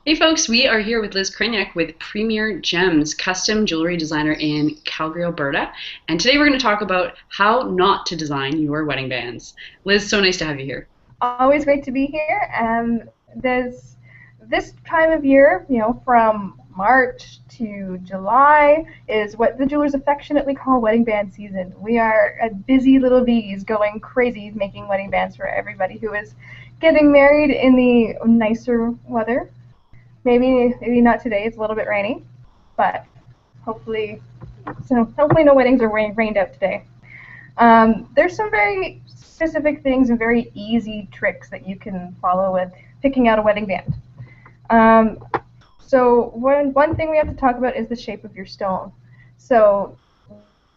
Hey folks, we are here with Liz Kranyak with Premier Gems, custom jewelry designer in Calgary, Alberta. And today we're going to talk about how not to design your wedding bands. Liz, so nice to have you here. Always great to be here. There's this time of year, from March to July is what the jewelers affectionately call wedding band season. We are at busy little bees going crazy making wedding bands for everybody who is getting married in the nicer weather. Maybe not today. It's a little bit rainy, but hopefully no weddings are rained out today. There's some very specific things and very easy tricks that you can follow with picking out a wedding band. So one thing we have to talk about is the shape of your stone. So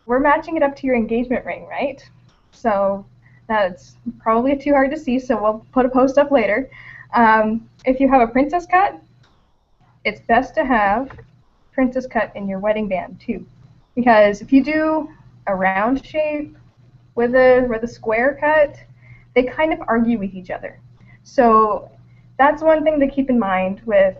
we're matching it up to your engagement ring, right? So that's probably too hard to see, so we'll put a post up later. If you have a princess cut, it's best to have princess cut in your wedding band too, because if you do a round shape with a square cut, they kind of argue with each other. So that's one thing to keep in mind with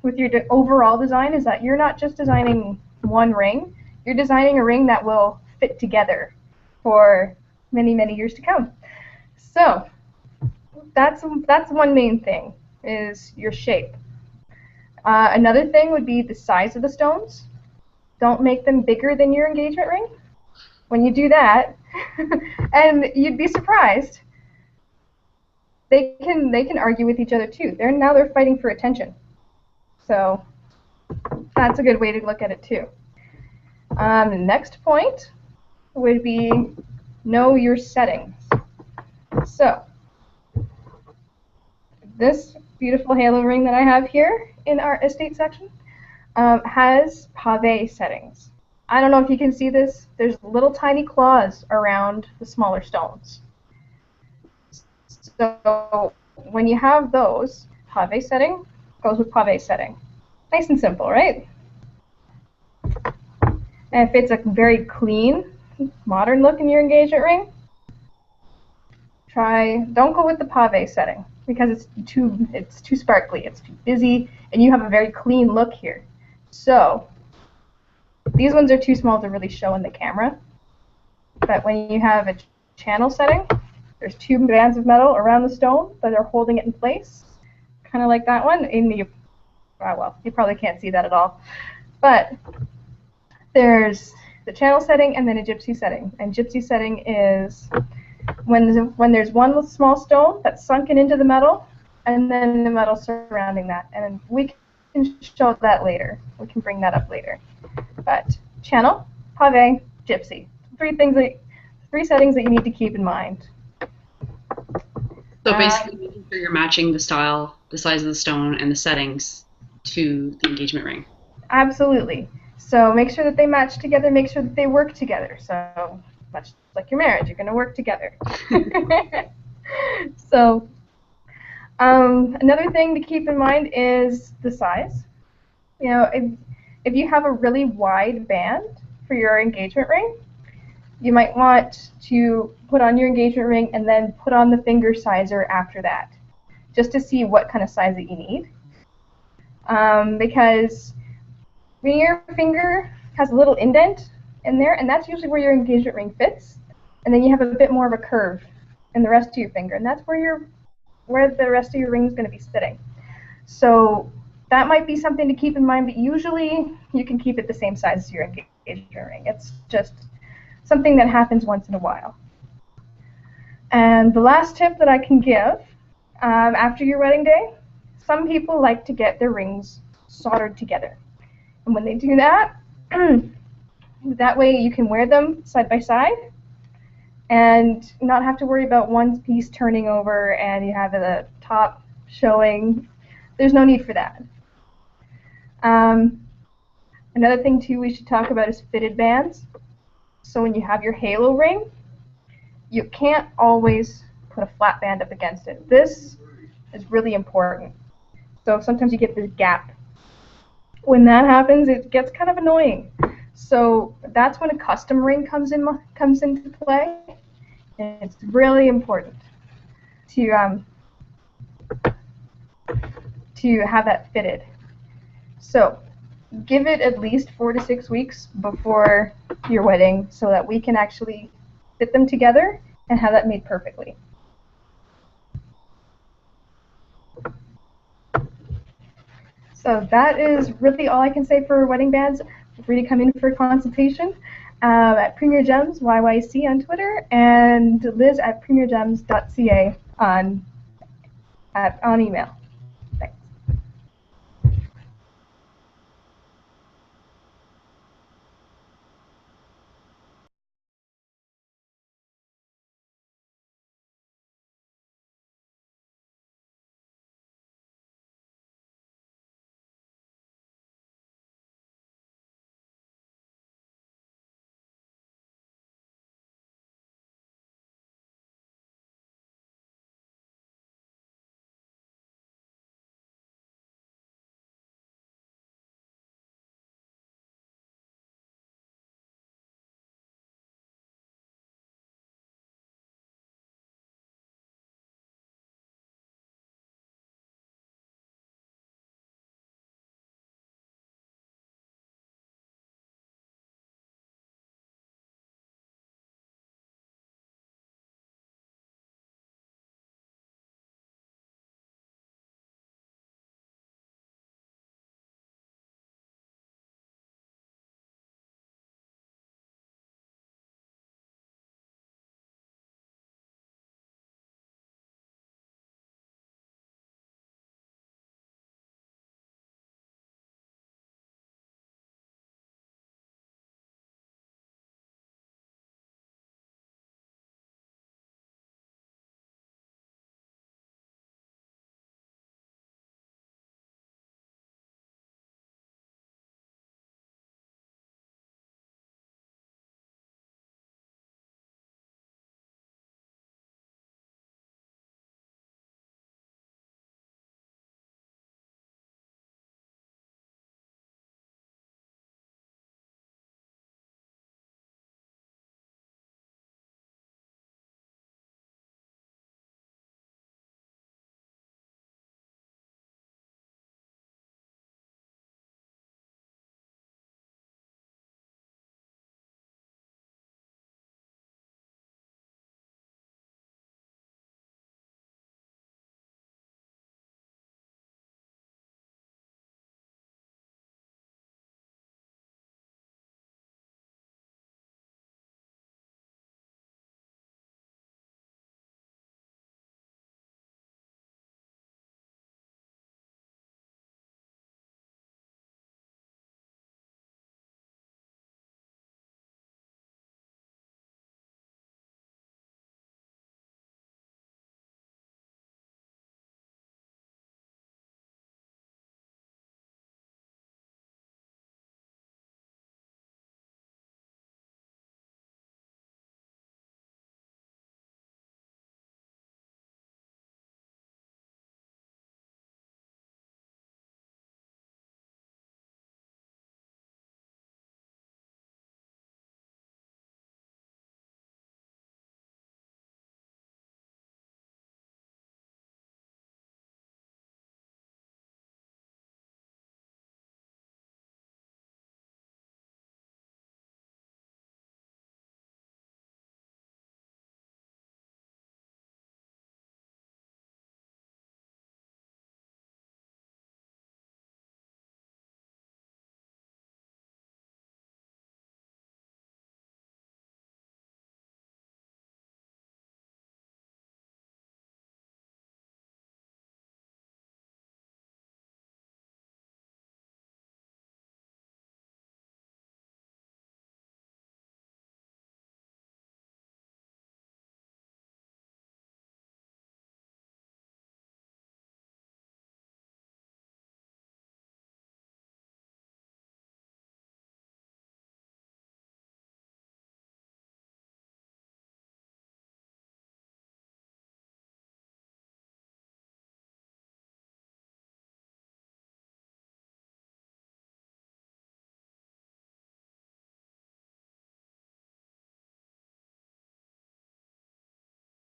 your overall design, is that you're not just designing one ring, you're designing a ring that will fit together for many, many years to come. So that's one main thing, is your shape. Another thing would be the size of the stones. Don't make them bigger than your engagement ring. When you do that, and you'd be surprised, they can argue with each other too. They're fighting for attention. So that's a good way to look at it too. The next point would be know your settings. So this beautiful halo ring that I have here in our estate section has pave settings. I don't know if you can see this. There's little tiny claws around the smaller stones. So when you have those, pave setting goes with pave setting. Nice and simple, right? And if it's a very clean, modern look in your engagement ring, don't go with the pave setting, because it's too sparkly, it's too busy, and you have a very clean look here. So these ones are too small to really show in the camera, but when you have a channel setting, there's two bands of metal around the stone that are holding it in place, kind of like that one. Well, you probably can't see that at all, but there's the channel setting and then a gypsy setting. And gypsy setting is when there's one small stone that's sunken into the metal, and then the metal surrounding that. And we can show that later. We can bring that up later. But channel, pave, gypsy. Three settings that you need to keep in mind. So basically making sure you're matching the style, the size of the stone, and the settings to the engagement ring. Absolutely. So make sure that they match together, make sure that they work together. So much like your marriage, you're going to work together. So another thing to keep in mind is the size. If you have a really wide band for your engagement ring, you might want to put on your engagement ring and then put on the finger sizer after that, just to see what kind of size that you need. Because when your finger has a little indent in there, and that's usually where your engagement ring fits, and then you have a bit more of a curve in the rest of your finger, and that's where the rest of your ring is going to be sitting. So that might be something to keep in mind, but usually you can keep it the same size as your engagement ring. It's just something that happens once in a while. And the last tip that I can give, after your wedding day, some people like to get their rings soldered together. And when they do that, that way you can wear them side by side and not have to worry about one piece turning over and you have the top showing. There's no need for that. Another thing too we should talk about is fitted bands. So when you have your halo ring, you can't always put a flat band up against it. This is really important. So sometimes you get this gap. When that happens, it gets kind of annoying. So that's when a custom ring comes into play. And it's really important to to have that fitted. So give it at least 4 to 6 weeks before your wedding so that we can actually fit them together and have that made perfectly. So that is really all I can say for wedding bands. Feel free to come in for a consultation at Premier Gems YYC on Twitter and Liz at premiergems.ca on email.